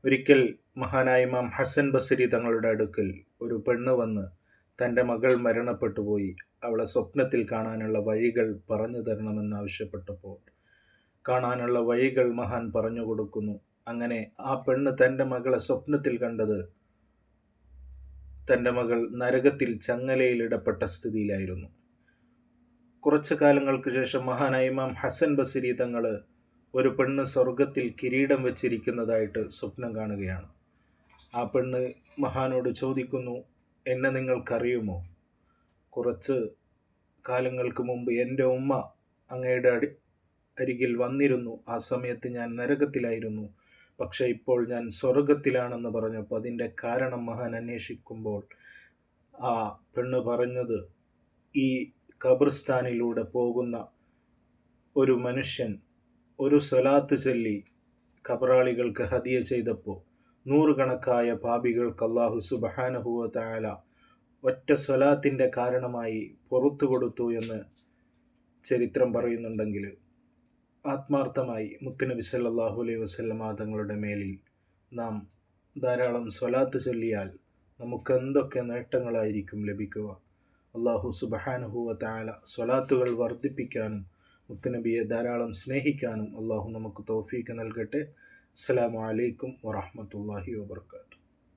ഒരിക്കൽ മഹാനായ ഇമാം ഹസൻ ബസരി തങ്ങളുടെ അടുക്കൽ ഒരു പെണ്ണ് വന്ന് തൻ്റെ മകൾ മരണപ്പെട്ടു പോയി, അവളെ സ്വപ്നത്തിൽ കാണാനുള്ള വഴികൾ പറഞ്ഞു തരണമെന്നാവശ്യപ്പെട്ടപ്പോൾ കാണാനുള്ള വഴികൾ മഹാൻ പറഞ്ഞു കൊടുക്കുന്നു. അങ്ങനെ ആ പെണ്ണ് തൻ്റെ മകളെ സ്വപ്നത്തിൽ കണ്ടത് തൻ്റെ മകൾ നരകത്തിൽ ചങ്ങലയിലിടപ്പെട്ട സ്ഥിതിയിലായിരുന്നു. കുറച്ചു കാലങ്ങൾക്ക് ശേഷം മഹാനായ ഇമാം ഹസൻ ബസരി തങ്ങൾ ഒരു പെണ്ണ് സ്വർഗത്തിൽ കിരീടം വെച്ചിരിക്കുന്നതായിട്ട് സ്വപ്നം കാണുകയാണ്. ആ പെണ്ണ് മഹാനോട് ചോദിക്കുന്നു, എന്നെ നിങ്ങൾക്കറിയുമോ? കുറച്ച് കാലങ്ങൾക്ക് മുമ്പ് എൻ്റെ ഉമ്മ അങ്ങയുടെ അരികിൽ വന്നിരുന്നു. ആ സമയത്ത് ഞാൻ നരകത്തിലായിരുന്നു, പക്ഷേ ഇപ്പോൾ ഞാൻ സ്വർഗത്തിലാണെന്ന് പറഞ്ഞപ്പോൾ അതിൻ്റെ കാരണം മഹാൻ അന്വേഷിക്കുമ്പോൾ ആ പെണ്ണ് പറഞ്ഞത്, ഈ ഖബർസ്ഥാനിലൂടെ പോകുന്ന ഒരു മനുഷ്യൻ ഒരു സ്വലാത്ത് ചൊല്ലി ഖബറാളികൾക്ക് ഹദിയ ചെയ്തപ്പോൾ നൂറുകണക്കായ പാപികൾക്ക് അല്ലാഹു സുബ്ഹാനഹു വ തആല ഒറ്റ സ്വലാത്തിൻ്റെ കാരണമായി പുറത്തു കൊടുത്തു എന്ന് ചരിത്രം പറയുന്നുണ്ടെങ്കിൽ, ആത്മാർത്ഥമായി മുത്തുനബി സല്ലല്ലാഹു അലൈഹി വസല്ലമ തങ്ങളുടെ മേലിൽ നാം ധാരാളം സ്വലാത്ത് ചൊല്ലിയാൽ നമുക്ക് എന്തൊക്കെ നേട്ടങ്ങളായിരിക്കും ലഭിക്കുക. അല്ലാഹു സുബ്ഹാനഹു വ തആല സ്വലാത്തുകൾ വർദ്ധിപ്പിക്കാനും മുത്തുനബിയെ ധാരാളം സ്നേഹിക്കാനും അല്ലാഹു നമുക്ക് തൗഫീഖ് നൽകട്ടെ. അസ്സലാമു അലൈക്കും വറഹ്മത്തുള്ളാഹി വബറകാതുഹു.